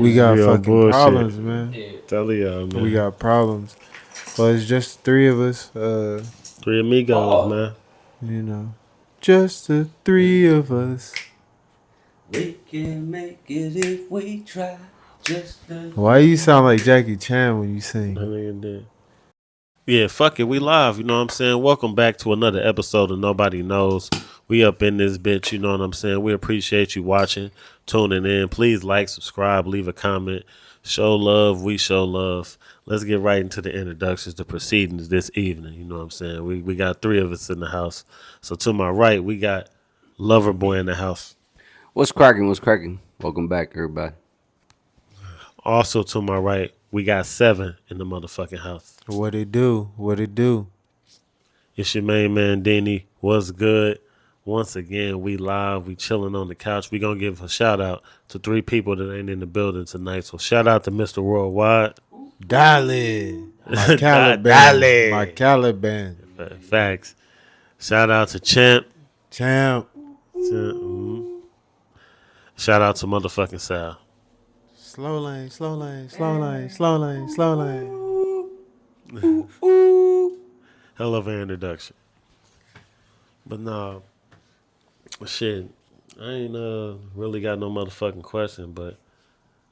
We got Real fucking bullshit. problems, man. Tell y'all, man. We got problems. But it's just three of us. Three amigos, man. You know, just the three of us. We can make it if we try. Just the Why you sound like Jackie Chan when you That sing? nigga did. Yeah, fuck it. We live. You know what I'm saying? Welcome back to another episode of Nobody Knows. We up in this bitch. You know what I'm saying? We appreciate you watching, tuning in. Please like, subscribe, leave a comment. Show love. We show love. Let's get right into the introductions, the proceedings this evening. You know what I'm saying? We got three of us in the house. So to my right, we got Loverboy in the house. What's cracking? What's cracking? Welcome back, everybody. Also to my right, we got Seven in the motherfucking house. What it do? What it do? It's your main man, Denny. What's good? Once again, we live. We chilling on the couch. We going to give a shout out to three people that ain't in the building tonight. So shout out to Mr. Worldwide. Dale. My Caliban. Dale. My Caliban. Facts. Shout out to Champ. Champ. Shout out to motherfucking Sal. Slow lane, slow lane, slow lane, slow lane, slow lane. Hell of an introduction. But no, shit, I ain't really got no motherfucking question, but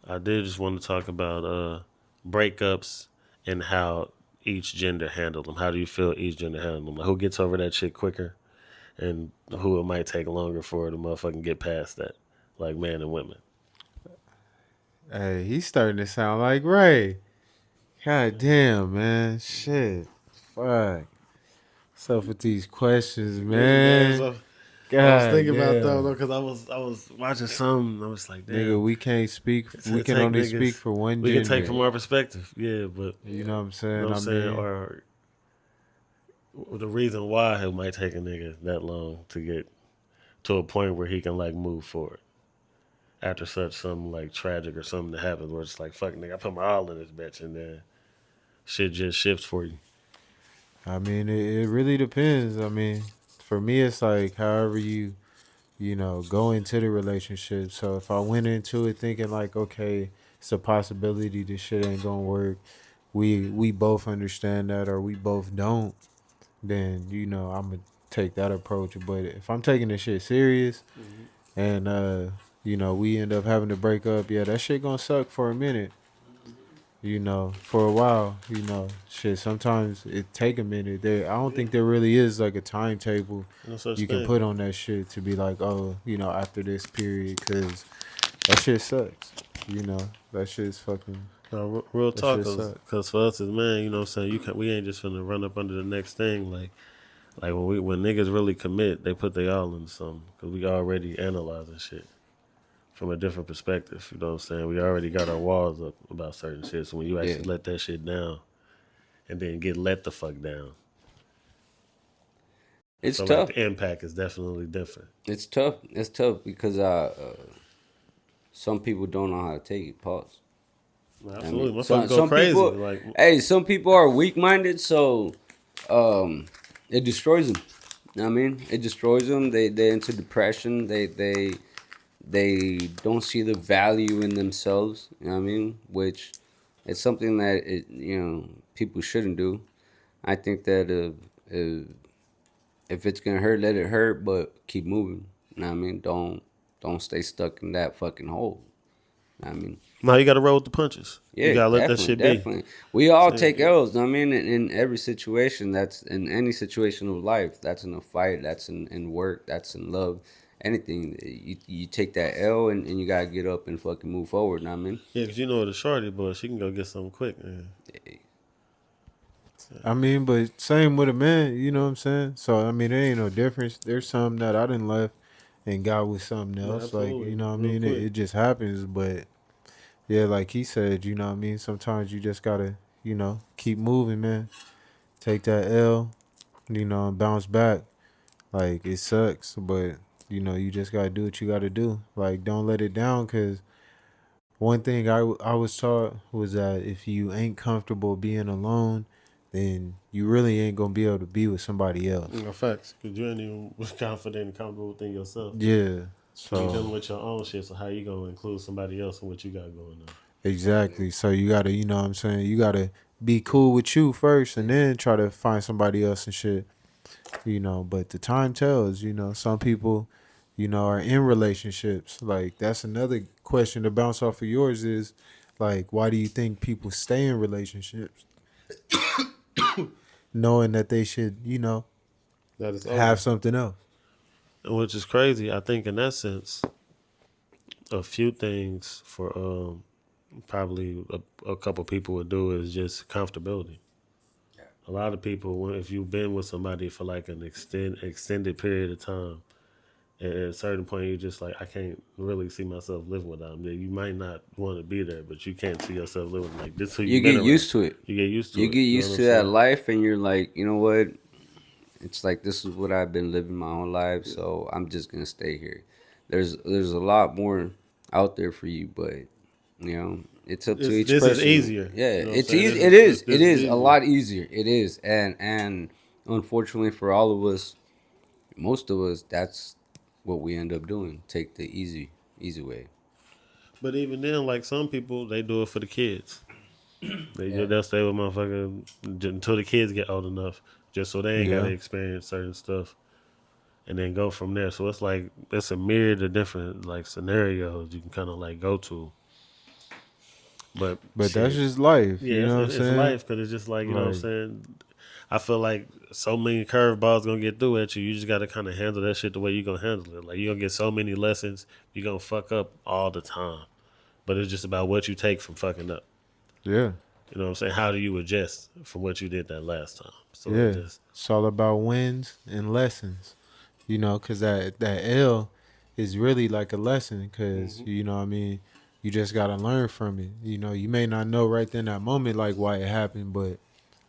I did just want to talk about breakups and how each gender handled them. How do you feel each gender handled them? Like, who gets over that shit quicker, and who it might take longer for the motherfucking get past that, like men and women. Hey, he's starting to sound like Ray. God damn, man. Shit. Fuck. What's up with these questions, man? God, I was thinking about damn. that though, because I was watching something. I was like, damn, Nigga, we can't speak. We can take only niggas- speak for one we gender. can take from our perspective, yeah, but You know what I'm saying? you know what I'm saying, mean, or the reason why it might take a nigga that long to get to a point where he can like move forward after such something like tragic or something that happens where it's like, fuck nigga, I put my all in this bitch, and then shit just shifts for you. I mean, it really depends. I mean, for me, it's like however you know, go into the relationship. So if I went into it thinking like, okay, it's a possibility this shit ain't gonna work. We both understand that, or we both don't. Then I'm gonna take that approach. But if I'm taking this shit serious, and we end up having to break up, yeah, that shit gonna suck for a minute. For a while, shit. Sometimes it take a minute. I don't think there really is like a timetable No such you thing. can put on that shit to be like, oh, after this period, because that shit sucks. That shit's fucking. No, real That talk, shit suck. cause for us as men, you know what I'm saying, we ain't just finna run up under the next thing. Like when niggas really commit, they put they all into something, cause we already analyzing shit from a different perspective. You know what I'm saying? We already got our walls up about certain shit. So when you actually let that shit down, and then get let the fuck down, It's so tough. like the impact is definitely different. It's tough. It's tough because some people don't know how to take it. Pause. Absolutely, I mean, motherfuckers go crazy. people, Like, some people are weak-minded, so it destroys them. You know what I mean, it destroys them. They into depression. They don't see the value in themselves. You know what I mean, which is something that people shouldn't do. I think that if it's gonna hurt, let it hurt, but keep moving. You know what I mean, don't stay stuck in that fucking hole. You know what I mean. no, you gotta roll with the punches. Yeah, You gotta let that definitely, shit definitely. be. We all So, take yeah. L's. I mean, in every situation, that's in any situation of life. That's in a fight. That's in work. That's in love. Anything. You take that L and you gotta get up and fucking move forward. You know what I mean? Yeah, cause you know the shorty, but she can go get something quick, man. I mean, but same with a man. You know what I'm saying? So I mean, there ain't no difference. There's some that I didn't left and got with something else. Absolutely. You know what I Real mean? quick. It just happens. But yeah, like he said, you know what I mean? Sometimes you just gotta, keep moving, man. Take that L, and bounce back. Like, it sucks, but, you just gotta do what you gotta do. Like, don't let it down, because one thing I was taught was that if you ain't comfortable being alone, then you really ain't gonna be able to be with somebody else. No facts, cause you ain't even confident and comfortable within yourself. Yeah. You're dealing So with your own shit, so how you gonna include somebody else in what you got going on? exactly. So you gotta, you know what I'm saying, you gotta be cool with you first and then try to find somebody else and shit. But the time tells, some people, are in relationships. Like that's another question to bounce off of yours is like why do you think people stay in relationships knowing that they should, That is over. have something else? Which is crazy. I think in that sense, a few things for probably a couple people would do is just comfortability. A lot of people, if you've been with somebody for like an extended period of time, at a certain point, you're just like, I can't really see myself living without them. You might not want to be there, but you can't see yourself living like this. Who You you've been get around. used to it. You get used to You it. get You know used what to I'm that saying? life, and you're like, you know what? It's like this is what I've been living my whole life, so I'm just gonna stay here. There's a lot more out there for you, but it's up to each This is person. easier. Yeah, You know what I'm it's saying? easy. It is. This It is is a easier. lot easier. It is, and unfortunately for all of us, most of us, that's what we end up doing. Take the easy way. But even then, like some people, they do it for the kids. Yeah. They'll stay with motherfucker until the kids get old enough, just so they ain't got to Yeah. experience certain stuff, and then go from there. So it's like it's a myriad of different like scenarios you can kind of like go to. But But that's shit, just life, yeah, what I'm it's saying? life because it's just like you know what I'm Like, saying. I feel like so many curveballs gonna get through at you. You just gotta kind of handle that shit the way you gonna handle it. Like you gonna get so many lessons. You gonna fuck up all the time, but it's just about what you take from fucking up. yeah. You know what I'm saying? How do you adjust from what you did that last time? So it Yeah. just It's all about wins and lessons, because that L is really like a lesson because, what I mean, you just got to learn from it. You may not know right then that moment like why it happened, but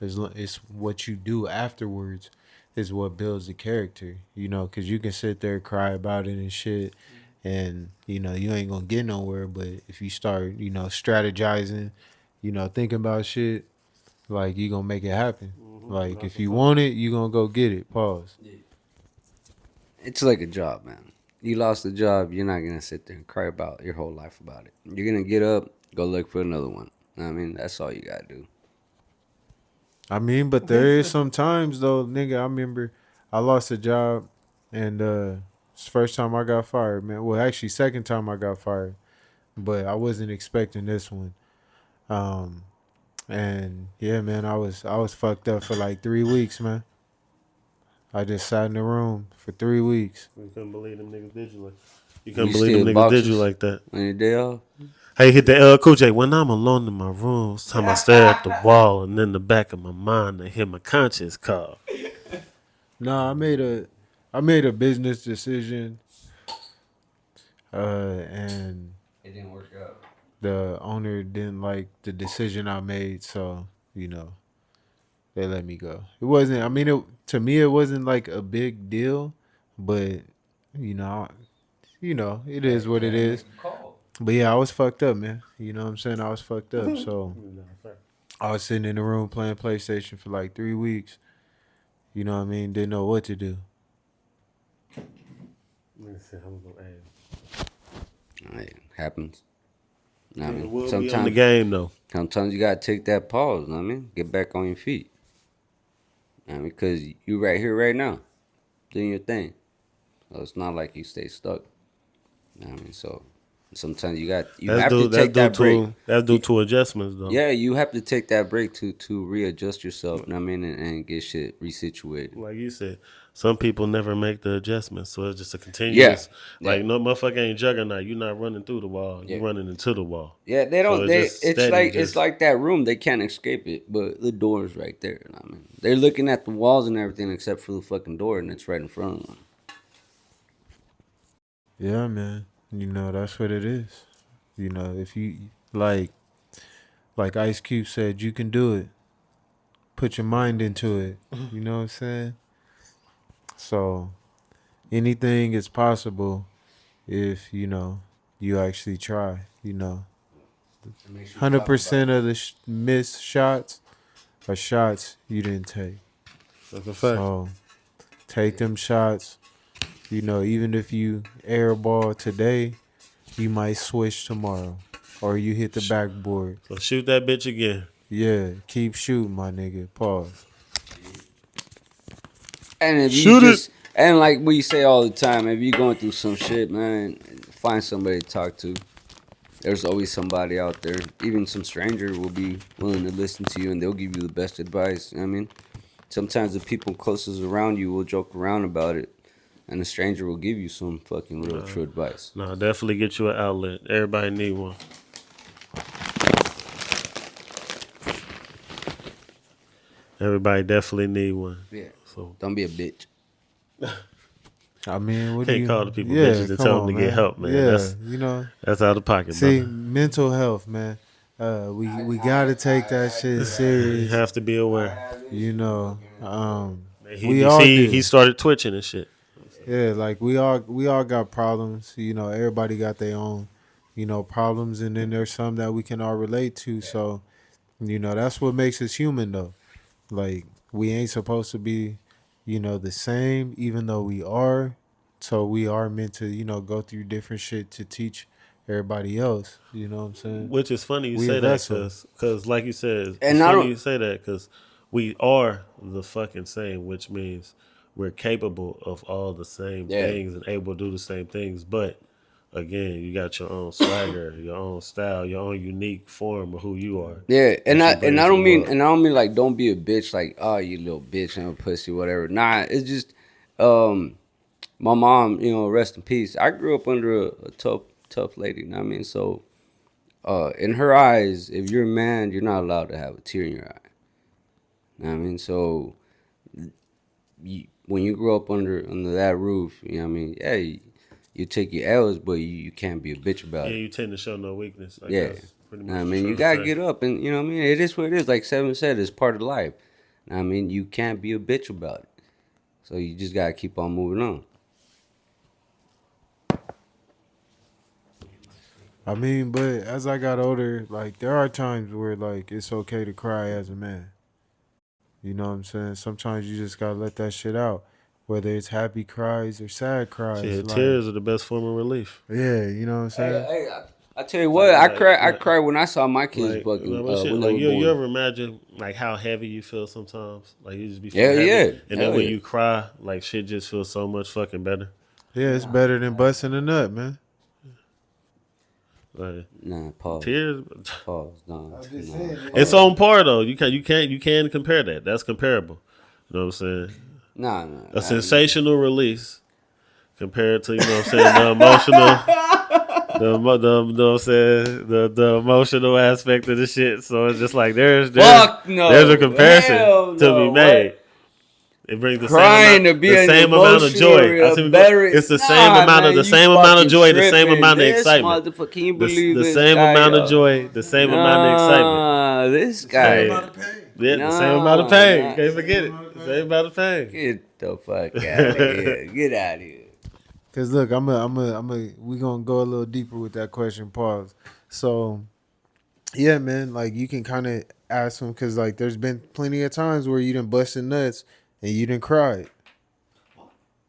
it's what you do afterwards is what builds the character, because you can sit there, cry about it and shit. And, you ain't going to get nowhere. But if you start, strategizing, thinking about shit, like you gonna make it happen. Like that's if a you fact. want it, you gonna go get it. Pause. It's like a job, man. You lost a job, you're not gonna sit there and cry about your whole life about it. You're gonna get up, go look for another one. I mean, that's all you gotta do. I mean, but there is some times though, nigga. I remember I lost a job, and it's the first time I got fired, man. Well, actually, second time I got fired, but I wasn't expecting this one. Um, and yeah, man, I was fucked up for like 3 weeks, man. I just sat in the room for 3 weeks. you couldn't believe them niggas did you like you You couldn't believe them steal niggas did you boxes like that. on your day off. Hey, hit the Cool J. When I'm alone in my room, it's time I stare at the wall, and in the back of my mind, I hear my conscience call. No, I made a business decision, and It didn't work out. the owner didn't like the decision I made, so they let me go. It wasn't. I mean, to me, it wasn't like a big deal, but you know, it is what it is. But yeah, I was fucked up, man. You know what I'm saying? I was fucked up. So I was sitting in the room playing PlayStation for like 3 weeks. You know what I mean? Didn't know what to do. It happens. I It mean, will be on the sometimes game though. sometimes you gotta take that pause. I mean, get back on your feet. I mean, because you right here, right now, doing your thing. So it's not like you stay stuck. I mean, so sometimes you have to take that break. That's due to adjustments though. Yeah, you have to take that break to readjust yourself. You know what I mean, and get shit resituated. Like you said, some people never make the adjustments, so it's just a continuous. Yeah. Like no motherfucker ain't juggernaut. You're not running through the wall. Yeah. You're running into the wall. Yeah, they So don't. it's They just it's steady, like just- that room. They can't escape it, but the door is right there. I mean, they're looking at the walls and everything except for the fucking door, and it's right in front of them. Yeah, man. That's what it is. If you like Ice Cube said, you can do it. Put your mind into it. You know what I'm saying? So anything is possible if you actually try. 100% of the missed shots are shots you didn't take. That's a fact. So take them shots You know, even if you airball today, you might switch tomorrow, or you hit the backboard. So shoot that bitch again. Yeah, keep shooting, my nigga. Pause. And if you Shoot it. just and like we say all the time, if you're going through some shit, man, find somebody to talk to. There's always somebody out there. Even some stranger will be willing to listen to you, and they'll give you the best advice. You know what I mean, sometimes the people closest around you will joke around about it, and a stranger will give you some fucking real true advice. No, definitely get you an outlet. Everybody need one. Everybody definitely need one. Yeah. So Don't be a bitch. I mean, what do can't you call the people bitches and come tell on, them to get help, man. Yeah, That's you know. out of pocket, See, brother. mental health, man. We gotta take that shit You serious. have to be aware. You know, He, we you all see, do. he started twitching and shit. Yeah, like we all got problems. You know, everybody got their own, problems, and then there's some that we can all relate to. So, that's what makes us human, though. Like we ain't supposed to be, the same, even though we are. So we are meant to, go through different shit to teach everybody else. You know what I'm saying? Which is funny you We say a that vessel. because like you said, And it's I funny don't- you say that because we are the fucking same, which means we're capable of all the same Yeah. things and able to do the same things. But again, you got your own swagger, your own style, your own unique form of who you are. Yeah, and That you bring I to don't the mean world. like don't be a bitch like oh you little bitch and a pussy whatever. Nah, it's just my mom, rest in peace. I grew up under a tough lady, you know what I mean? So in her eyes, if you're a man, you're not allowed to have a tear in your eye. You know what I mean? So when you grow up under that roof, you know what I mean? Yeah, you take your L's, but you can't be a bitch about Yeah, it. you tend to show no weakness. Like Yeah. that's pretty Know much what I what mean, you're you trying gotta to say. get up, and you know what I mean. It is what it is. Like Seven said, it's part of life. Know what I mean, you can't be a bitch about it. So you just gotta keep on moving on. I mean, but as I got older, like there are times where like it's okay to cry as a man. You know what I'm saying? Sometimes you just gotta let that shit out, whether it's happy cries or sad cries. Shit, Like, tears are the best form of relief. yeah, you know what I'm saying? I tell you what, I like- cried when I saw my kids Like, fucking like, shit, when they like were you born. ever imagine like how heavy you feel sometimes? Like you just be Yeah, feeling heavy. yeah. And Hell then when yeah. you cry, like shit just feels so much fucking better. Yeah, it's better than busting a nut, man. Like Nah, pause, tears, no. it's on par though. You can compare that. That's comparable. You know what I'm saying? Nah. A sensational release compared to, you know what I'm saying, the emotional you know what I'm saying, the emotional aspect of the shit. So it's just like there's Fuck no. there's a comparison Hell to be no. made. What? It brings the Crying same to amount, be the an same amount of joy. emotional, I see we better- go, it's the Nah, same amount man, of the you same amount of fucking joy, the same tripping. amount of This excitement. motherfucker, can you believe The this same guy, amount yo? of joy, the same amount of excitement. Nah, this guy. Hey, yeah, the same amount of No, pain. nah. Can't forget it. The same amount of pain. Get the fuck out of here. Get out of here. Cause look, we gonna go a little deeper with that question. Pause. So, yeah, man, like you can kind of ask them, cause like there's been plenty of times where you done busted nuts and you done cried.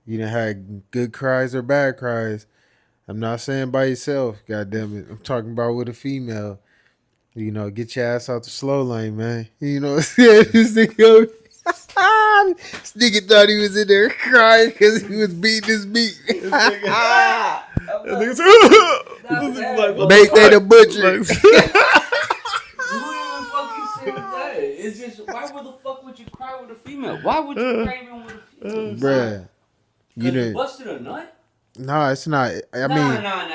You done had good cries or bad cries. I'm not saying by yourself, God damn it. I'm talking about with a female. Get your ass out the slow lane, man. You know what I'm saying? This nigga, this nigga thought he was in there crying because he was beating his meat. Make that a butcher. Who even fucking said that? It's just, why would the fuck would you cry with a female? Why would you cry even with a female? Bruh. You done- busted a nut? No, it's not. I mean, Nah.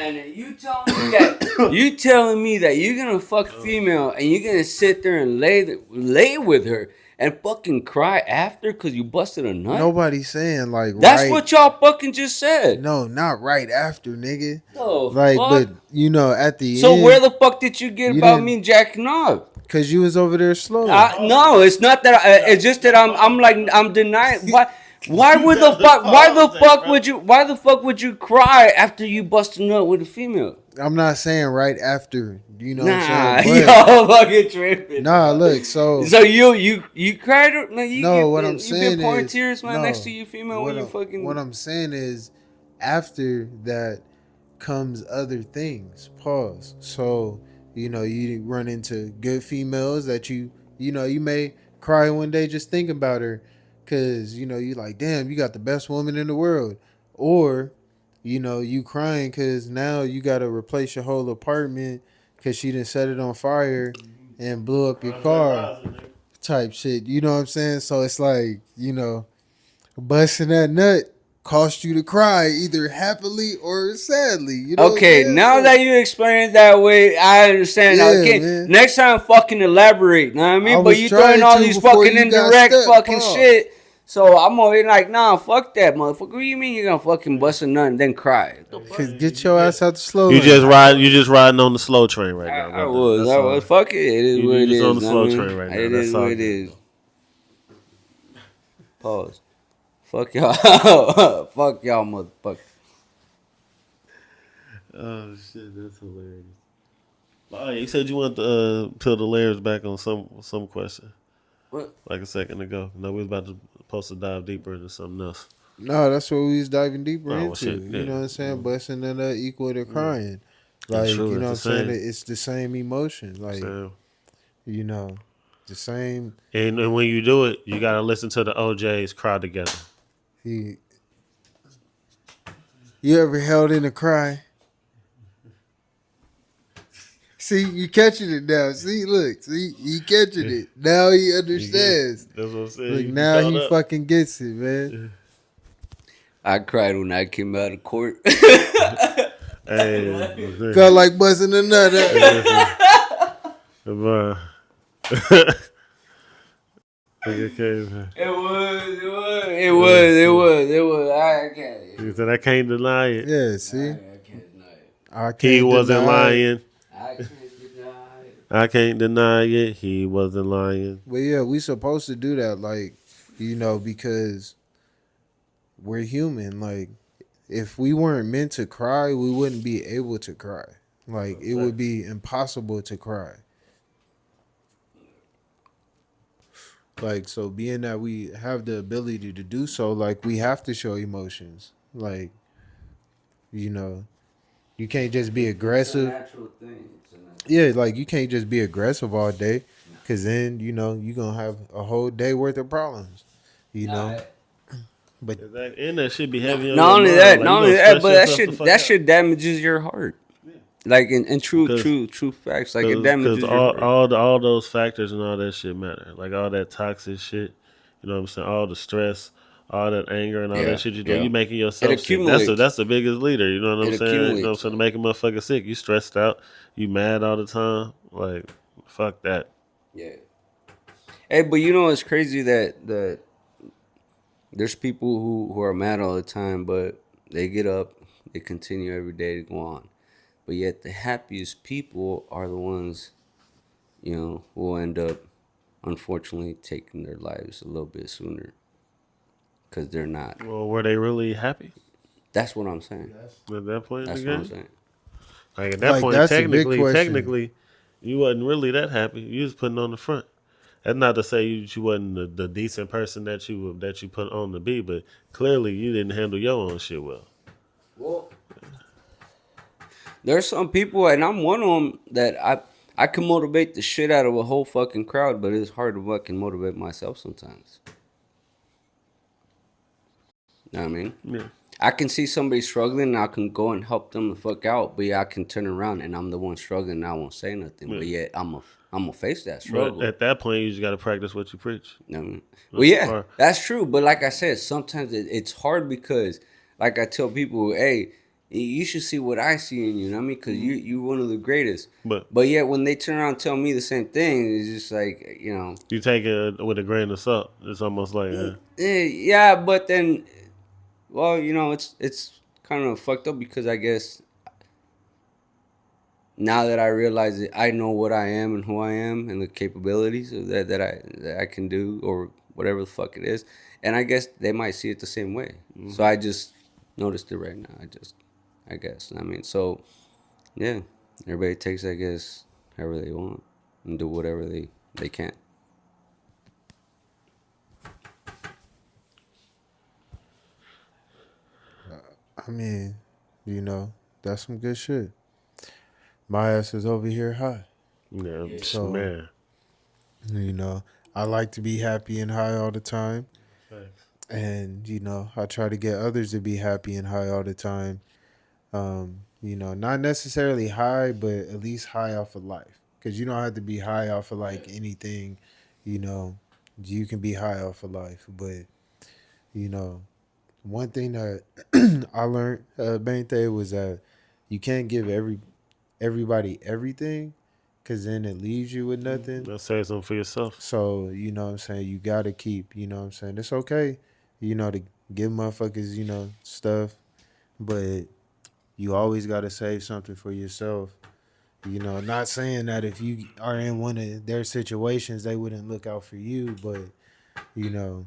You telling me that you're gonna fuck female and you're gonna sit there and lay with her and fucking cry after because you busted a nut? nobody's saying like That's right. what y'all fucking just said. No, not right after, nigga. Oh, Like, fuck. but at the So end. where the fuck did you get You about didn't- me jacking off? Cause you was over there slow. No, it's not that. It's just that I'm denying. Why would the fuck? Why the fuck would you cry after you bust a nut with a female? I'm not saying right after. You know what Nah, I'm saying? But, y'all fucking tripping. nah, look. So you cried? Man, no, what I'm you saying been pouring is tears, man, no, next to your female when you What fucking. I'm saying is after that comes other things. Pause. So, you run into good females that you may cry one day just thinking about her because, you like, damn, you got the best woman in the world. Or, you crying because now you got to replace your whole apartment because she didn't set it on fire and blew up your car type shit. You know what I'm saying? So it's like, busting that nut cost you to cry either happily or sadly. You know what I'm Okay, saying? now So that you explain it that way, I understand. Now, yeah, okay, man. next time, fucking elaborate. Know what I I mean? But was you throwing trying all to these before fucking you got indirect stuck, fucking Paul. shit. So I'm over here like, nah, fuck that, motherfucker. What do you mean you're gonna fucking bust a nut and then cry? What the fuck? Cause get your ass out the slow You just lane. ride. You just riding on the slow train right now, I brother. was, That's I all. was. Fuck it. It is what You it just on is. the Know slow what I train mean? right now. It That's is all what it good. is. Pause. Fuck y'all. Fuck y'all, motherfucker. Oh shit, that's hilarious. Oh, yeah, you said you wanted to peel the layers back on some question What? like a second ago. No, we was about to supposed to dive deeper into something else. No, that's what we was diving deeper Oh well, into. shit, You yeah, know what I'm saying? Busting that nut equal to crying. that's Like, true. you know That's what I'm the saying? same. It's the same emotion. Like, So, you know, the same. and when you do it, you gotta listen to the OJ's cry together. He, you ever held in a cry? See, you catching it now. See, look, see, he catching it. Now he You get it? understands. That's what I'm saying. Look, You now caught he up. fucking gets it, man. I cried when I came out of court. Hey, Felt like buzzing a nut. bruh. Okay, man. It was. I can't. He said I can't deny it. Yeah, see, I can't deny it. I He can't wasn't deny it. lying. I can't deny it. I can't deny it. He wasn't lying. But yeah, we supposed to do that, like, because we're human. Like, if we weren't meant to cry, we wouldn't be able to cry. Like, it would be impossible to cry. Like, so being that we have the ability to do so, like, we have to show emotions. Like, you know, you can't just be It's a aggressive. natural thing. It's a natural Yeah, like, you can't just be aggressive all day, because then, you're going to have a whole day worth of problems, you know? But And that should be heavy on Not your only mind. that, Like, not you only gonna that, stress but that yourself the shit fuck that out. shit damages your heart. Like in true facts, like it damages Because your heart. all those factors and all that shit matter. Like all that toxic shit, you know what I'm saying? All the stress, all that anger and all Yeah, that shit you do, yeah. you making It yourself sick. accumulates. That's the biggest leader. You know what I'm It saying? You know what I'm accumulates. saying? To make a motherfucker sick, you stressed out, you mad all the time. Like fuck that. Yeah. Hey, but you know it's crazy that there's people who are mad all the time, but they get up, they continue every day to go on. But yet the happiest people are the ones, who will end up unfortunately taking their lives a little bit sooner because they're not. Well, were they really happy That's what I'm saying. at that point in the That's what I'm game? saying. Like at that like, point, that's a big question. technically, you wasn't really that happy. You was putting on the front. That's not to say you wasn't the decent person that you put on to be, but clearly you didn't handle your own shit well. Well, there's some people, and I'm one of them, that I can motivate the shit out of a whole fucking crowd, but it's hard to fucking motivate myself sometimes. You know what I mean? Yeah, I can see somebody struggling and I can go and help them the fuck out, but yeah, I can turn around and I'm the one struggling and I won't say nothing. Yeah. But yet I'm a face that but struggle. at that point, you just got to practice what you preach. You know what I mean? Well, yeah, Or- that's true. But like I said, sometimes it's hard because, like I tell people, hey, you should see what I see in you. You know what I mean? Because you're one of the greatest. But Yet when they turn around and tell me the same thing, it's just like, you take it with a grain of salt. It's almost like yeah. But then, well, it's kind of fucked up because I guess now that I realize it, I know what I am and who I am and the capabilities of that I can do or whatever the fuck it is, and I guess they might see it the same way. So I just noticed it right now. I guess. I mean, so yeah, everybody takes, I guess, however they want and do whatever they can. I mean, you know, that's some good shit. My ass is over here high. Yeah, Yeah. So, man. you know, I like to be happy and high all the time. Facts. And, you know, I try to get others to be happy and high all the time. You know, not necessarily high, but at least high off of life. Because you don't have to be high off of like anything, you know, you can be high off of life. But, you know, one thing that I learned, Bante, was that you can't give everybody everything because then it leaves you with nothing. Let's say something for yourself. So, you know what I'm saying, you gotta keep, you know what I'm saying, it's okay, you know, to give motherfuckers, you know, stuff, but you always gotta save something for yourself. You know, not saying that if you are in one of their situations, they wouldn't look out for you, but, you know,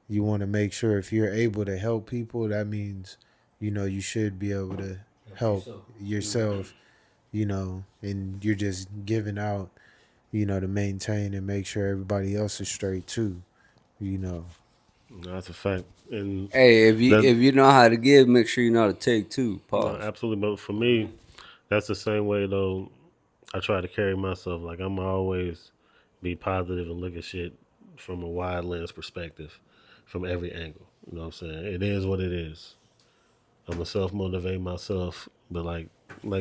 you want to make sure if you're able to help people, that means, you know, you should be able to help yourself, you know, and you're just giving out, you know, to maintain and make sure everybody else is straight too, you know. That's a fact. And Hey, if you that, if you know how to give, make sure you know how to take too. no, Pause. absolutely. But for me, that's the same way though. I try to carry myself. Like I'm always be positive and look at shit from a wide lens perspective, from every angle. You know what I'm saying? It is what it is. I'm gonna self motivate myself, but like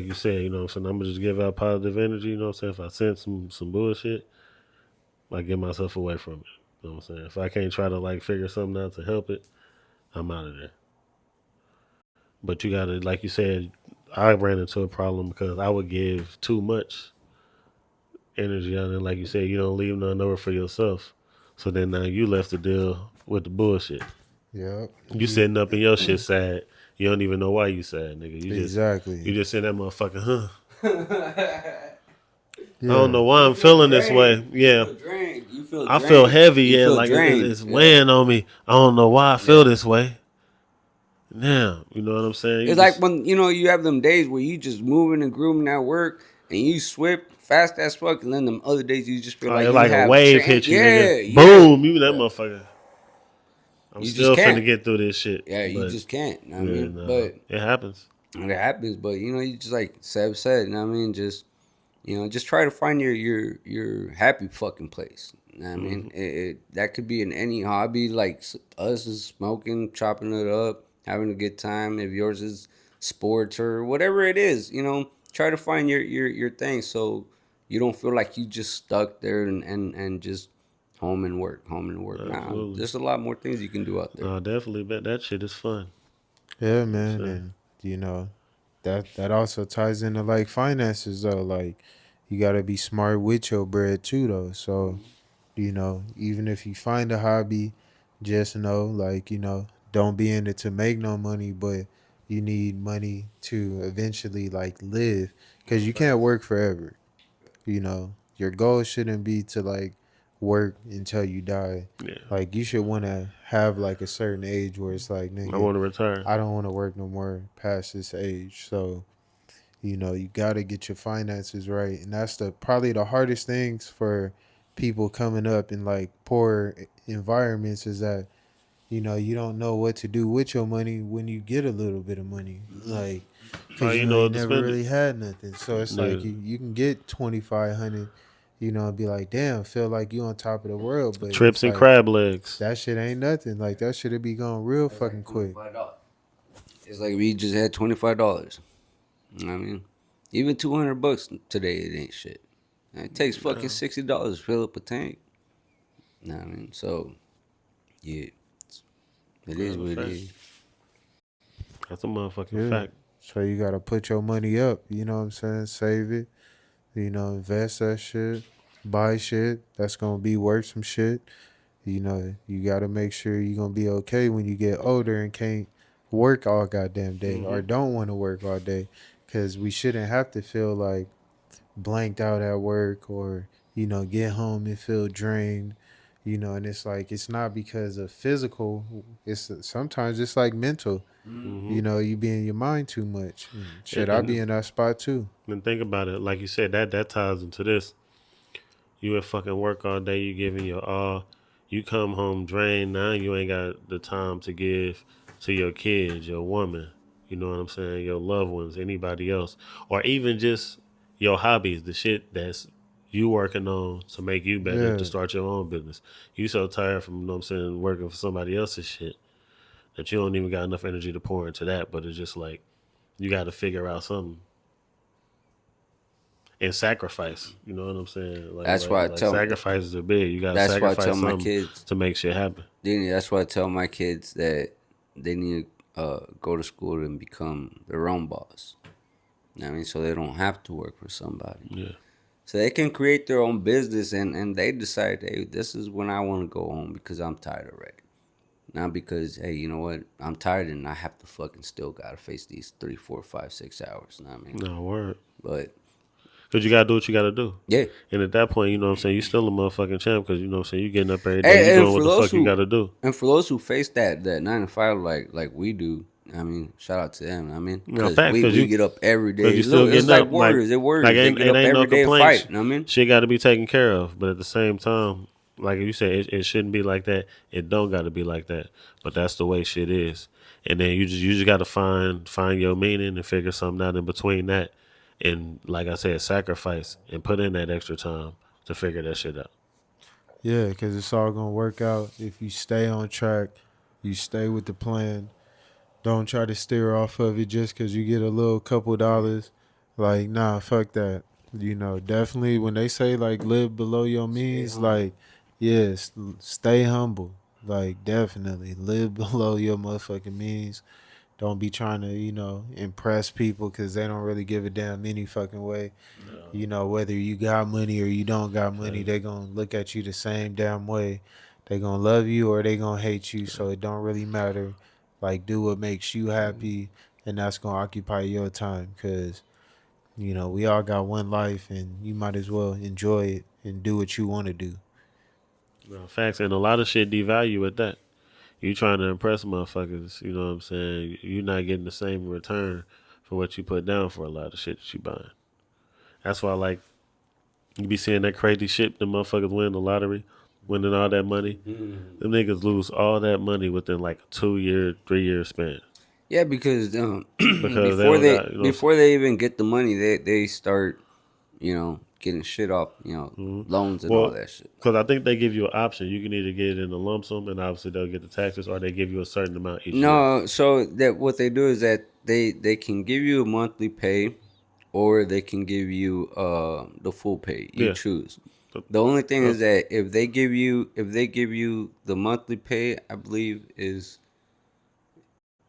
you said, you know what I'm saying. I'm gonna just give out positive energy. You know what I'm saying? If I sense some bullshit, like get myself away from it. You know what I'm saying? If I can't try to like figure something out to help it, I'm out of there. But you gotta, like you said, I ran into a problem because I would give too much energy out, and like you said, you don't leave none over for yourself. So then now you left to deal with the bullshit. Yep. You sitting up in your shit sad. You don't even know why you sad, nigga. You Exactly. just in that motherfucker, huh? I don't Yeah. know why I'm feeling this way. Yeah, Drained. You feel I feel drained. heavy. You Yeah, feel like drained. it's Yeah. weighing on me. I don't know why I feel Yeah. this way. Now, you know what I'm saying? You It's like just when you have them days where you just moving and grooming at work and you swift fast as fuck, and then them other days you just feel like you like a have wave change. hit you, nigga. Yeah, yeah, Boom, you that yeah. motherfucker. I'm You just still finna can't. get through this shit, Yeah, you but just can't. You know what I yeah, mean, no, but it happens. it happens. But you just like Seb said. You know what I mean, just try to find your happy fucking place. You know what I mean, that could be in any hobby, like us is smoking, chopping it up, having a good time. If yours is sports or whatever it is, try to find your thing so you don't feel like you just stuck there and just home and work. Nah, Absolutely. there's a lot more things you can do out there. No, definitely. Bet that shit is fun. Yeah, You know what I'm man. saying? And, you know, that also ties into like finances though. Like you gotta be smart with your bread too though. So, you know, even if you find a hobby, just know, like, you know, don't be in it to make no money, but you need money to eventually like live because you can't work forever. You know, your goal shouldn't be to like work until you die. Yeah, Like you should want to have like a certain age where it's like, I nigga, want to retire. I don't want to work no more past this age. So, you know, you got to get your finances right. And that's probably the hardest things for people coming up in like poor environments is that, you know, you don't know what to do with your money when you get a little bit of money. Like, Oh, because, you you know, know you what to never spend it. really had nothing. So it's like Nigga, you can get 2,500, you know, and be like, damn, feel like you on top of the world. But trips it's and like, crab legs. that shit ain't nothing. Like, that shit be going real That's like fucking quick. $25. It's like we just had $25. You know what I mean, even $200 today, it ain't shit. It takes fucking No, $60 to fill up a tank. You know what I mean, so yeah, it that's is a what it fact. is. That's a motherfucking Yeah. fact. So you got to put your money up. You know what I'm saying? Save it. You know, invest that shit. Buy shit. That's going to be worth some shit. You know, you got to make sure you're going to be okay when you get older and can't work all goddamn day or don't want to work all day. Because we shouldn't have to feel like blanked out at work or, you know, get home and feel drained. You know, and it's like, it's not because of physical. It's sometimes it's like mental. Hmm You know, you be in your mind too much. And shit, I be And in that spot too. and think about it. Like you said, that ties into this. You at fucking work all day. You giving your all. You come home drained. Now you ain't got the time to give to your kids, your woman, you know what I'm saying, your loved ones, anybody else, or even just your hobbies, the shit that's you working on to make you better to Yeah, start your own business. You so tired from, you know what I'm saying, working for somebody else's shit that you don't even got enough energy to pour into that, but it's just like you got to figure out something and sacrifice. You know what I'm saying? That's why I Like tell. sacrifices are big. You got to That's why I tell sacrifice my something kids. to make shit happen. That's why I tell my kids that they need to go to school and become their own boss. You know what I mean, so they don't have to work for somebody. Yeah. So they can create their own business, and they decide, hey, this is when I want to go home because I'm tired already. Not because, hey, you know what, I'm tired and I have to fucking still gotta face these 3, 4, 5, 6 hours. You know what I mean? No word. But Because you got to do what you got to do. yeah, And at that point, you know what I'm saying, you still a motherfucking champ because, you know what I'm saying, you getting up every day. You and doing what for the those fuck you got who to do. face that 9 to 5 like we do, I mean, shout out to them. I mean, No, because facts. Because we you, get up every cause day. you still Look, it's getting like up. warriors. They're Like warriors. They get it up ain't no every day and fight. complaints. You know what I mean? Shit got to be taken care of. But at the same time, like you said, it shouldn't be like that. It don't got to be like that. But that's the way shit is. And then you just got to find your meaning and figure something out in between that. And like I said, sacrifice and put in that extra time to figure that shit out. yeah, because it's all gonna work out if you stay on track, you stay with the plan. Don't try to steer off of it just because you get a little couple dollars. Like, nah, fuck that. You know, definitely when they say like live below your means, like, yes, stay humble. Like, definitely live below your motherfucking means. Don't be trying to, impress people because they don't really give a damn any fucking way. You know, whether you got money or you don't got money, they gonna look at you the same damn way. They gonna love you or they gonna hate you, so it don't really matter. Like, do what makes you happy, and that's gonna occupy your time. Cause we all got one life, and you might as well enjoy it and do what you want to do. No, facts. And a lot of shit devalue at that. You trying to impress motherfuckers, you know what I'm saying? You're not getting the same return for what you put down for a lot of shit that you buying. That's why, like, you be seeing that crazy shit, the motherfuckers win the lottery, winning all that money. Them niggas lose all that money within like a 2 year, 3 year span. Yeah, because Because they don't got, you know, before they even get the money, they start getting shit off loans and all well, that shit. because I think they give you an option. You can either get it in a lump sum, and obviously they'll get the taxes, or they give you a certain amount each year. No, so that what they do is that they can give you a monthly pay, or they can give you the full pay. You Yeah. choose. The only thing is that if they give you the monthly pay, I believe is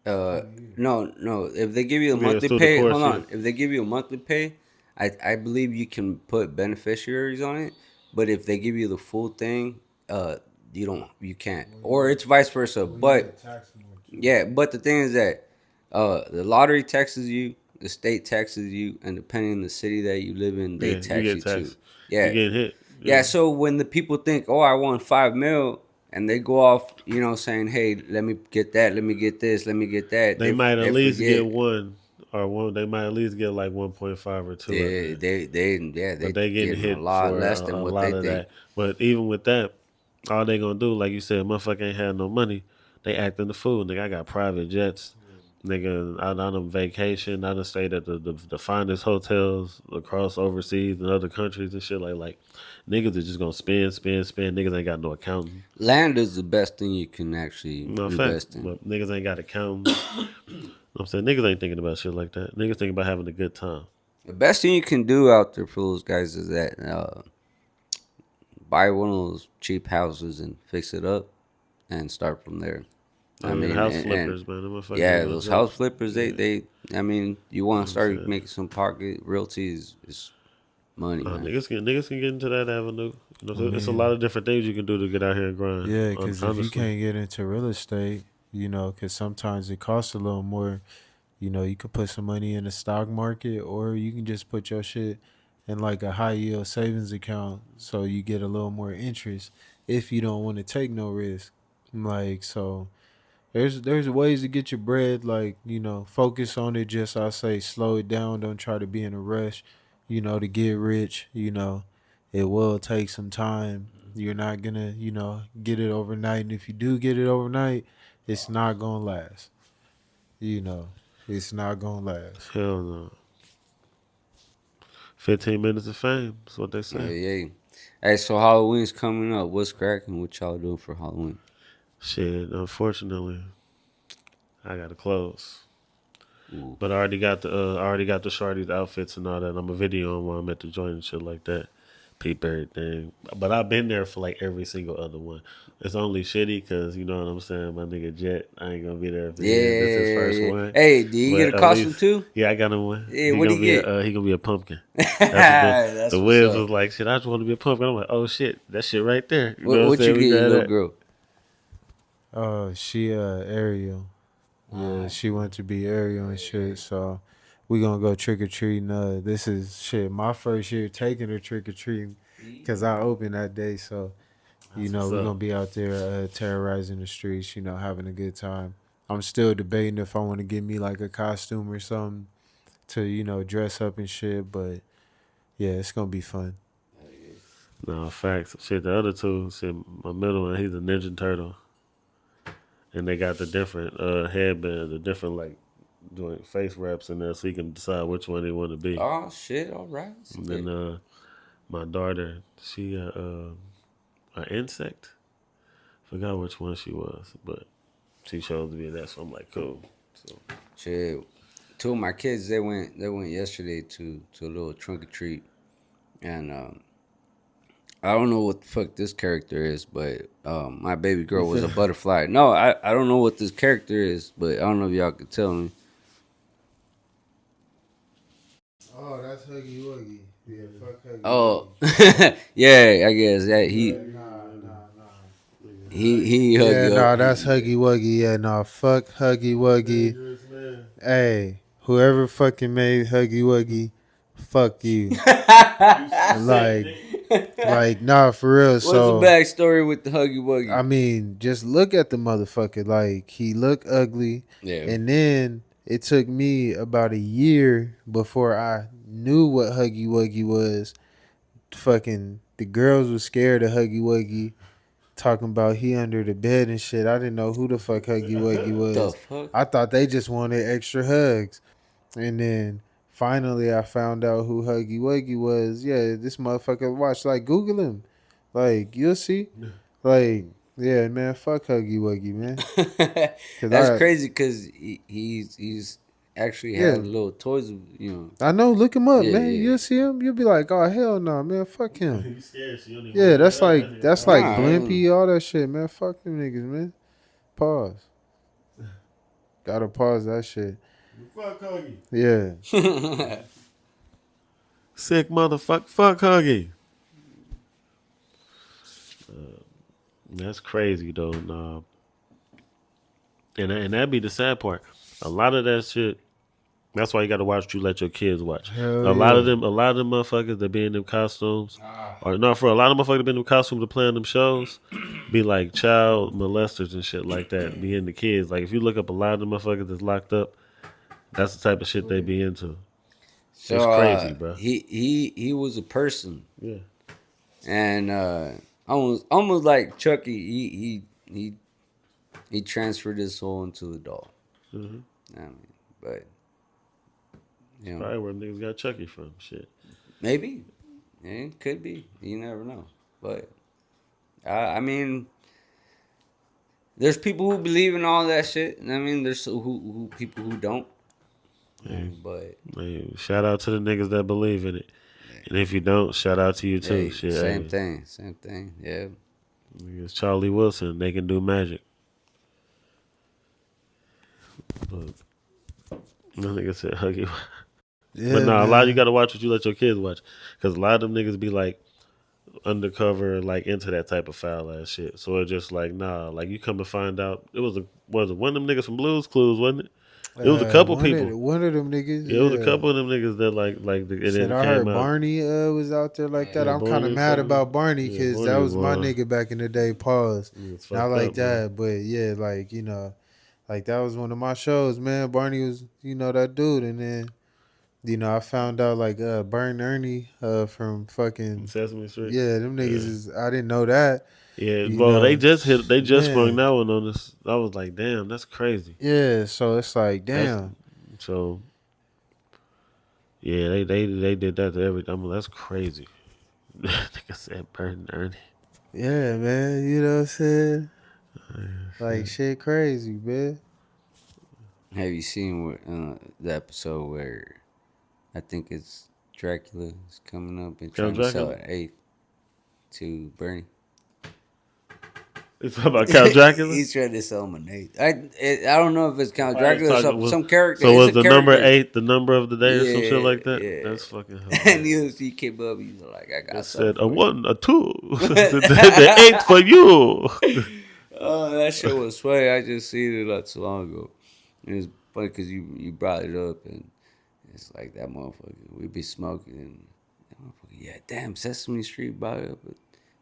no, if they give you a Yeah, it's monthly through the pay, course, hold yeah. on. If they give you a monthly pay, I believe you can put beneficiaries on it. But if they give you the full thing, you can't. Or it's vice versa. But yeah, but the thing is that the lottery taxes you, the state taxes you, and depending on the city that you live in, they Yeah, you tax get you too. taxed. You Yeah. getting hit. Yeah, Yeah. so when the people think, "Oh, I won 5 mil," and they go off, saying, "Hey, let me get that, let me get this, let me get that," They might at they least get forget. one or one. They might at least get like 1.5 or 2 out of They it. they they yeah But they they getting getting a hit lot for less than a what they lot of think. that. But even with that, all they gonna do, like you said, motherfucker ain't had no money. They acting the fool. Nigga, I got private jets. Nigga, I done vacation. I done stayed at the finest hotels across overseas and other countries and shit. Like niggas are just gonna spend, spend, spend. Niggas ain't got no accounting. Land is the best thing you can actually No facts. invest in. But niggas ain't got accountants. You know what I'm saying? Niggas ain't thinking about shit like that. Niggas thinking about having a good time. The best thing you can do out there for those guys is that buy one of those cheap houses and fix it up and start from there. Oh I yeah, the mean, house and flippers, man. Them yeah, motherfuckers those jump. house flippers, Yeah. I mean, you want You know to what I'm start saying? making some pocket realty is money, man. Niggas can get into that avenue. You know, I so it's a mean, lot of different things you can do to get out here and grind. yeah, because if you Honestly, can't get into real estate, because sometimes it costs a little more. You could put some money in the stock market, or you can just put your shit in like a high yield savings account, so you get a little more interest if you don't want to take no risk. Like, so there's ways to get your bread. Like, focus on it. Just, I say, slow it down. Don't try to be in a rush. To get rich. It will take some time. You're not gonna get it overnight, and if you do get it overnight, it's not gonna last. you know, it's not gonna last. Hell no. 15 minutes of fame. That's what they say. Yeah. Hey, so Halloween's coming up. What's cracking? What y'all doing for Halloween? Shit, unfortunately, I gotta close. Ooh. But I already got the shorties outfits and all that. I'm a video on while I'm at the joint and shit like that. Peep everything. But I've been there for like every single other one. It's only shitty because you know what I'm saying. My nigga Jet, I ain't gonna be there for his. This his first Yeah. one. Hey, did you get But a at costume least, too? yeah, I got him one. Yeah, what do you get? He gonna be a pumpkin. That's what That's the what's Wiz up. was like. Shit, I just want to be a pumpkin. I'm like, oh shit, that shit right there. You know what I'm What you saying? get, We your got little that. girl? She Ariel. Yeah, Ah, she went to be Ariel and shit. So we gonna go trick or treating. This is shit. My first year taking her trick or treating, cause I opened that day. So you That's know what's we up. gonna be out there terrorizing the streets. You know, having a good time. I'm still debating if I want to get me like a costume or something to dress up and shit. But yeah, it's gonna be fun. No facts. Shit, the other two. Shit, my middle one, he's a Ninja Turtle, and they got the different headband, the different like joint face wraps in there, so you can decide which one they want to be. oh shit! All right. And then my daughter, she an insect. Forgot which one she was, but she chose to be that. So I'm like, cool. So Shit. Two of my kids they went yesterday to a little trunk or treat, and I don't know what the fuck this character is, but my baby girl was a butterfly. No, I don't know what this character is, but I don't know if y'all could tell me. Oh, that's Huggy Wuggy. Yeah, fuck Huggy Oh, yeah, I guess he hug Yeah, you up. nah, that's Huggy Wuggy. Yeah, nah, fuck Huggy Wuggy. Hey, whoever fucking made Huggy Wuggy, fuck you. Like, nah, for real. What's the So, backstory with the huggy I wuggy? mean, just look at the motherfucker. Like, he looked ugly. Yeah. And then it took me about a year before I knew what Huggy Wuggy was. Fucking, the girls were scared of Huggy Wuggy. Talking about he under the bed and shit. I didn't know who the fuck Huggy Wuggy The was. fuck? I thought they just wanted extra hugs. And then finally I found out who Huggy Wuggy was. Yeah, this motherfucker watch. Like, Google him. Like, you'll see. Like, yeah, man, fuck Huggy Wuggy, man. Cause That's I crazy because he's actually yeah. had little toys, you know. I know, look him up, Yeah, man. yeah. You'll see him. You'll be like, oh hell no, man, fuck him. you scared? She only Yeah, holding that's you up. like that's like Nah, Blimpy, all that shit, man. Fuck them niggas, man. Pause. Gotta pause that shit. Fuck Huggy. Yeah. Sick motherfucker. Fuck Huggy. That's crazy though. Nah. And that'd be the sad part. A lot of that shit. That's why you got to watch what you let your kids watch. Hell A lot of yeah. them motherfuckers that be in them costumes, or no, for a lot of motherfuckers that be in them costumes to play in them shows, be like child molesters and shit like that. Be in the kids. Like if you look up a lot of them motherfuckers that's locked up, that's the type of shit they be into. It's so crazy, bro. he was a person, Yeah. and almost like Chucky. He transferred his soul into the doll. Mm-hmm. I mean, but you know, Probably where niggas got Chucky from. Shit. maybe it could be. You never know. But I mean, there's people who believe in all that shit. And I mean, there's who people who don't. But Hey, shout out to the niggas that believe in it. And if you don't, shout out to you too. hey, Shit, same hey, thing, same thing. Yeah. niggas Charlie Wilson, they can do magic. But no nigga said Huggy. Yeah, But nah, a lot you man. gotta watch what you let your kids watch, because a lot of them niggas be like undercover, like into that type of foul ass shit. So it's just like nah, like you come to find out it was one of them niggas from Blues Clues, wasn't it? It was a couple people. One of them niggas, Yeah, it was a yeah. couple of them niggas that and then Shit, it I came heard out. Barney was out there like that. Yeah, I'm kind of Barney mad probably. about Barney Yeah, because that Barney was my was. nigga back in the day. Pause. It's Not fucked like up, man. that, but yeah, like like that was one of my shows, man. Barney was that dude, and then You know, I found out like Burn Ernie from fucking Sesame Street. yeah, them niggas Yeah. is I didn't know that. Yeah, You bro, they know, just hit. They just sprung man. that one on us. I was like, damn, that's crazy. Yeah, so it's like That's damn. so. Yeah, they did that to every. I mean, that's crazy. I think I said Burton Ernie. Yeah, man. You know what I'm saying? Like shit crazy, man. Have you seen the episode where I think it's Dracula is coming up and Count trying to sell Dracula. an eighth to Bernie? You talking about Count Dracula? He's trying to sell him an eighth. I don't know if it's Count Probably Dracula or talking was, some character. so It's a was the number character. 8 the number of the day or some shit Yeah, like that? yeah. That's fucking And hilarious. he came up. He's like, I got It something said a for you. 1, a 2, the 8 for you. Oh, that shit was funny. I just seen it not so long ago. It was funny because you brought it up, and it's like that motherfucker. We be smoking, and that motherfucker, yeah, damn, Sesame Street brought it up, but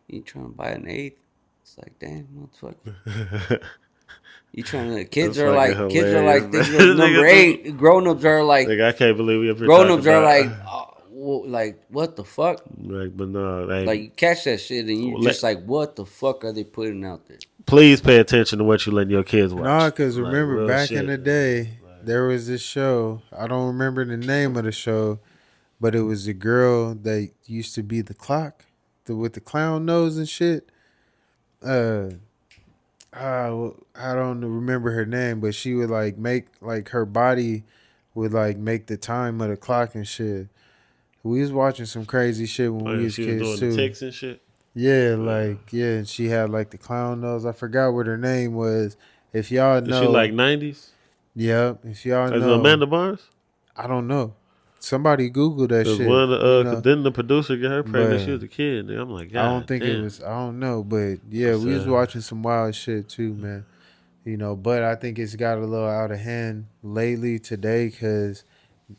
you trying to buy an eighth? It's like, damn, motherfucker. You trying to? That's fucking Kids are hilarious, like man. thinking of number eight. Grown ups are like, Like, I can't believe we up here grown talking ups are about. like, like what the fuck? Like, but no, hey, Like you catch that shit, and you just like, what the fuck are they putting out there? please pay attention to what you letting your kids watch. Nah, cause Like, remember real back shit. in the day, there was this show. I don't remember the name of the show, but it was a girl that used to be the clock, with the clown nose and shit. Uh, I don't remember her name, but she would like make like her body would like make the time of the clock and shit. We was watching some crazy shit when we Like, was she was kids doing the too. ticks and shit. Yeah, like yeah, and she had like the clown nose. I forgot what her name was. If y'all Is she know, like 90s? yeah. If y'all Is it know, Amanda Barnes? I don't know. Somebody Google that Because shit. one of the, You 'cause know, didn't the producer get her pregnant? She but was a kid. And I'm like, I don't God think it damn. was. I don't know, but yeah, It's, we was watching some wild shit too, man. You know, but I think it's got a little out of hand lately today because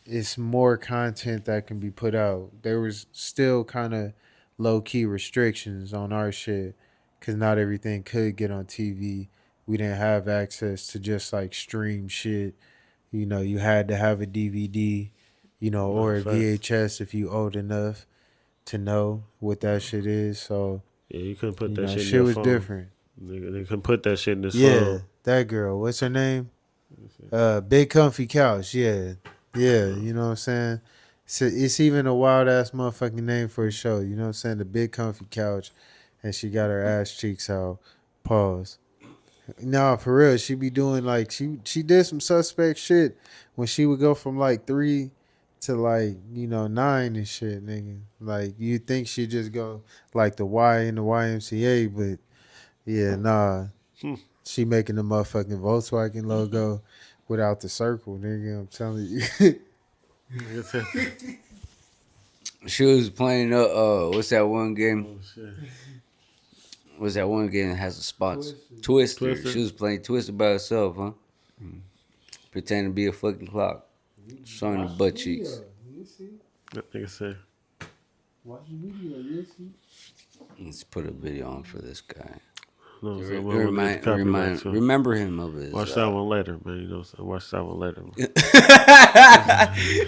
it's more content that can be put out. There was still kind of low key restrictions on our shit because not everything could get on TV. We didn't have access to just like stream shit. You know, you had to have a DVD, you know, no, or a facts. VHS if you old enough to know what that shit is. So, Yeah, you couldn't put you that know, shit in shit your was phone. different. They couldn't put that shit in this Yeah, phone. that girl. What's her name? Big Comfy Couch. Yeah. Yeah, you know what I'm saying? So it's even a wild ass motherfucking name for a show. You know what I'm saying? The Big Comfy Couch. And she got her ass cheeks out. Pause. No, for real. She be doing like she did some suspect shit when she would go from like 3 to like, you know, 9 and shit, nigga. Like you think she just go like the Y in the YMCA, but yeah, nah. Hmm. She making the motherfucking Volkswagen logo without the circle, nigga. I'm telling you. She was playing what's that one game? Oh, shit. What's that one game that has the spots? Twister. Twister? She was playing Twister by herself, huh? Pretending to be a fucking clock. Showing the butt cheeks. That nigga said, Let's put a video on for this guy. no, so we won't get the copyright. So Remember him of his. watch that one later, man. You know what I'm saying? Watch that one later. Man.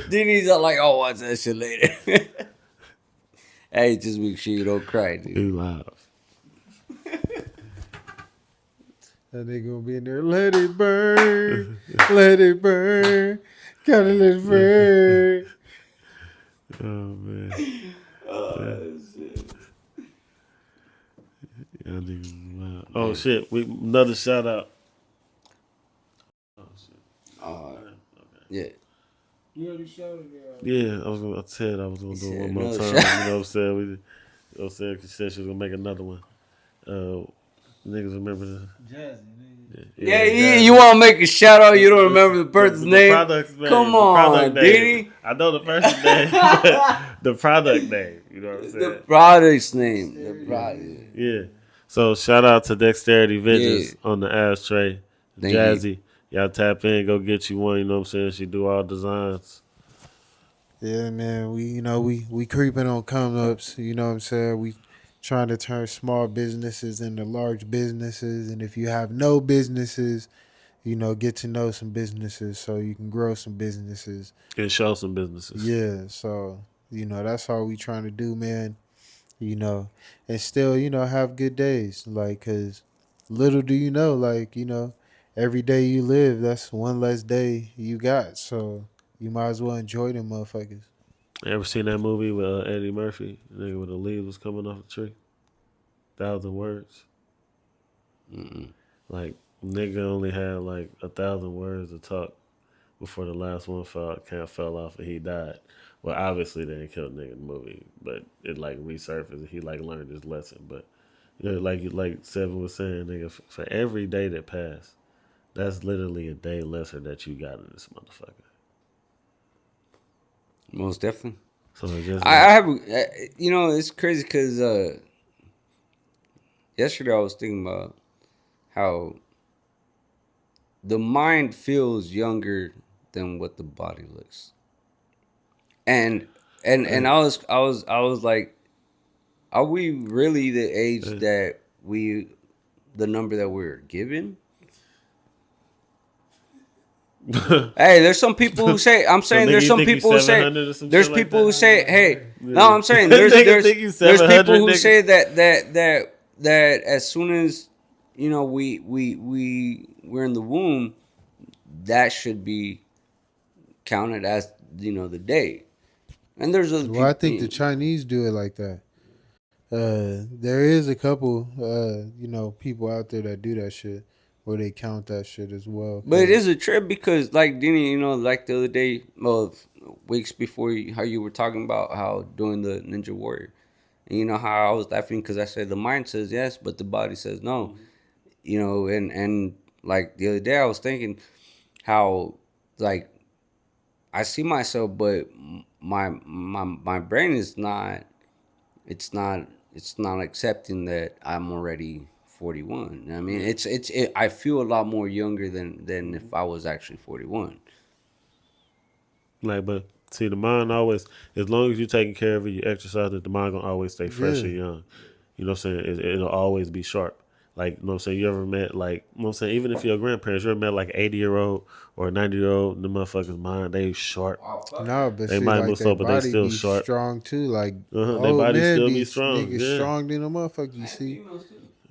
Then he's all like, "Oh, watch that shit later." Hey, just make sure you don't cry, dude. You live. That nigga gonna be in there. Let it burn. Let it burn. Gotta let it burn. Oh, man. Yeah, niggas wild. Oh, shit. Another shout out. Yeah. Yeah, I said I was gonna do it said one more another time. shot. You know what I'm saying? You know what I'm saying? She said she was gonna make another one. Niggas remember the Yeah, Jazzy. you want to make a shout out? You don't remember the person's The name? product's name, Come the on, product name. Diddy. I know the person's name, but the product name. You know what I'm The saying? product's name. The product. Yeah. So shout out to Dexterity Vengeance Yeah. on the ashtray. Thank Jazzy. Y'all tap in, go get you one, you know what I'm saying? She do all designs. Yeah, man. We creeping on come ups. You know what I'm saying? We trying to turn small businesses into large businesses. And if you have no businesses, get to know some businesses so you can grow some businesses. And show some businesses. Yeah, so that's all we trying to do, man. You know, and still, have good days, like, cause little do you know, like, every day you live, that's one less day you got. So you might as well enjoy them motherfuckers. Ever seen that movie with Eddie Murphy? The nigga with the leaves was coming off the tree. 1,000 words. Mm-mm. Like nigga only had like 1,000 words to talk before the last one fell off and he died. Well, obviously they didn't kill the nigga in the movie, but it like resurfaced. He like learned his lesson. But like Seven was saying, nigga, for every day that passed, that's literally a day lesser that you got in this motherfucker. Most definitely. So it just I have, it's crazy because yesterday I was thinking about how the mind feels younger than what the body looks, and and hey, I was like, are we really the age hey, that the number that we're given? Hey, there's some people who say. I'm so saying nigga, there's you some think you people who say. 700 or some There's shit like people who that? say, hey. No, Yeah. I'm saying Nigga think you there's 700, people who nigga. say that as soon as we're in the womb, that should be counted as the day. And there's other Well, I people. think the Chinese do it like that. There is a couple, people out there that do that shit where they count that shit as well. But it is Cause a trip because, like, Denny, like the other day, well, weeks before, how you were talking about how doing the Ninja Warrior. And you know how I was laughing because I said the mind says yes, but the body says no. And like the other day, I was thinking how, like, I see myself, but my brain is not. It's not accepting that I'm already 41. I mean, I feel a lot more younger than if I was actually 41. Like, but see, the mind always, as long as you're taking care of it, you exercise it, the mind gonna always stay fresh yeah, and young. You know what I'm saying? It'll always be sharp. Like, you know what I'm saying? You ever met, like, you know what I'm saying? Even if your grandparents, you ever met like 80-year-old or 90-year-old, the motherfuckers' mind, they sharp. no, but They see, might like move their slow, but they body still be sharp. strong too. Like Their old body man still be be strong. niggas Yeah. strong than a motherfucker. You see,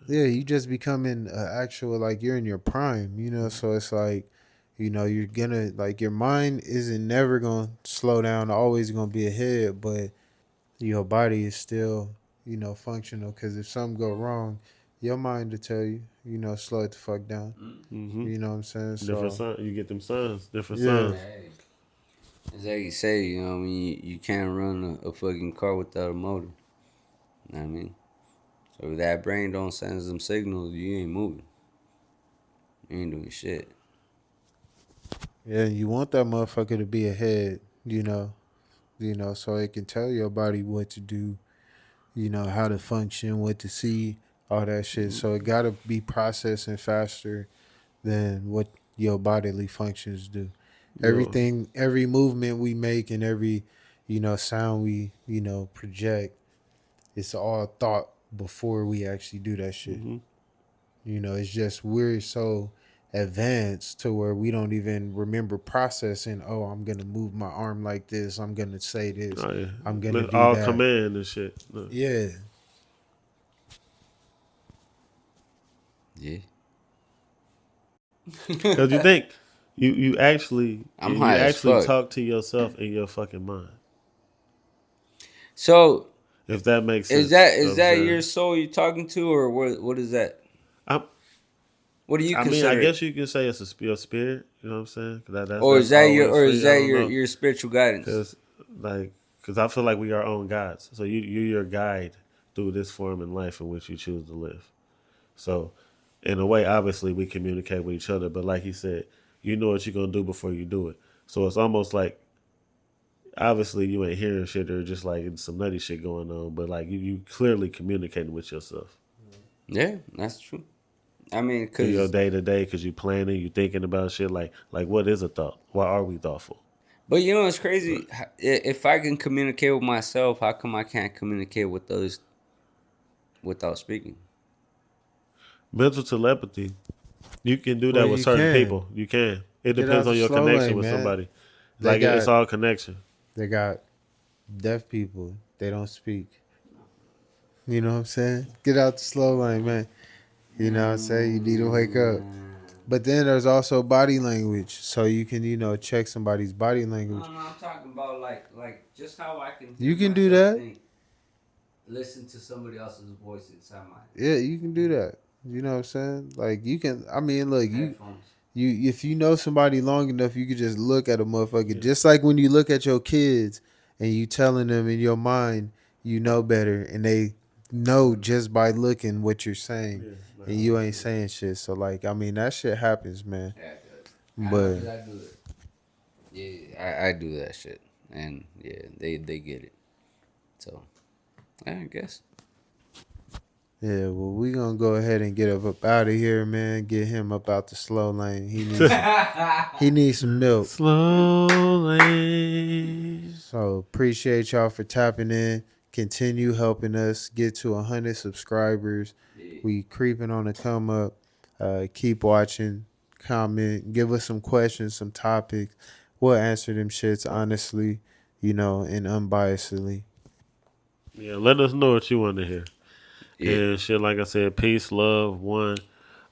yeah, you just becoming actual like you're in your prime. So it's like, you're gonna like your mind isn't never gonna slow down. Always gonna be ahead, but your body is still functional. Because if something go wrong, your mind will tell you, slow it the fuck down. hmm You know what I'm saying? Different So signs. You get them signs. Different yeah, signs. Hey, it's like you say, I mean, you can't run a fucking car without a motor. You know what I mean? So if that brain don't send some signals, you ain't moving. You ain't doing shit. yeah, you want that motherfucker to be ahead. So it can tell your body what to do. How to function, what to see, all that shit. So it gotta be processing faster than what your bodily functions do. No. Every movement we make and every, sound we, project, it's all thought before we actually do that shit. hmm It's just we're so advanced to where we don't even remember processing. Oh, I'm gonna move my arm like this. I'm gonna say this. Oh, yeah. I'm gonna That's do all that. command and shit. No. Yeah. Yeah. Because you think you actually I'm you high as actually fuck. talk to yourself in your fucking mind. So If that makes is sense. that You know is what I'm that saying? your soul you're talking to, or what is that? I'm, What do you I mean, I consider guess it? you can say it's your spirit. You know what I'm saying? 'Cause Or is that's that your always or is free. I that don't your know. your spiritual guidance? Cause I feel like we are our own gods. So you're your guide through this form in life in which you choose to live. So in a way, obviously we communicate with each other. But like he said, you know what you're gonna do before you do it. So it's almost like obviously you ain't hearing shit or just like some nutty shit going on. But like you clearly communicating with yourself Yeah, that's true. I mean, through your cause day to day because you planning, you thinking about shit. Like what is a thought? Why are we thoughtful? but it's Right. crazy. If I can communicate with myself, how come I can't communicate with others without speaking? Mental telepathy. You can do that Well, with you certain can. people. You can. It Get depends out on the your slow connection lane, with man. somebody. They Like it's got all connection. they got deaf people. They don't speak. You know what I'm saying? Get out the slow lane, man. You know what I'm saying? You need to wake up. But then there's also body language. So you can, check somebody's body language. No, I'm talking about like just how I can. You hear can do myself that. think, listen to somebody else's voice inside my Yeah, you can do that. You know what I'm saying? Like you can I mean, look, headphones. you if you know somebody long enough, you could just look at a motherfucker. Yeah. Just like when you look at your kids and you telling them in your mind you know better and they know just by looking what you're saying Yeah. and you ain't saying shit. So like I mean that shit happens, man. Yeah, it does. But I do it. Yeah, I do that shit, and yeah, they get it. So, yeah, I guess. yeah, well we gonna go ahead and get up out of here, man. Get him up out the slow lane. He needs some milk. Slowly. So appreciate y'all for tapping in. Continue helping us get to 100 subscribers. Yeah. We creeping on the come up. Keep watching, comment, give us some questions, some topics. We'll answer them shits honestly, and unbiasedly. Yeah, let us know what you want to hear. Yeah. And shit, like I said, peace, love, one.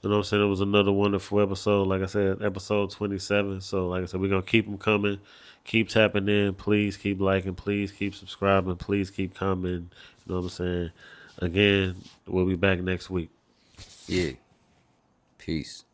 You know what I'm saying? It was another wonderful episode. Like I said, episode 27. So, like I said, we're going to keep them coming. Keep tapping in. Please keep liking. Please keep subscribing. Please keep commenting. You know what I'm saying? Again, we'll be back next week. Yeah. Peace.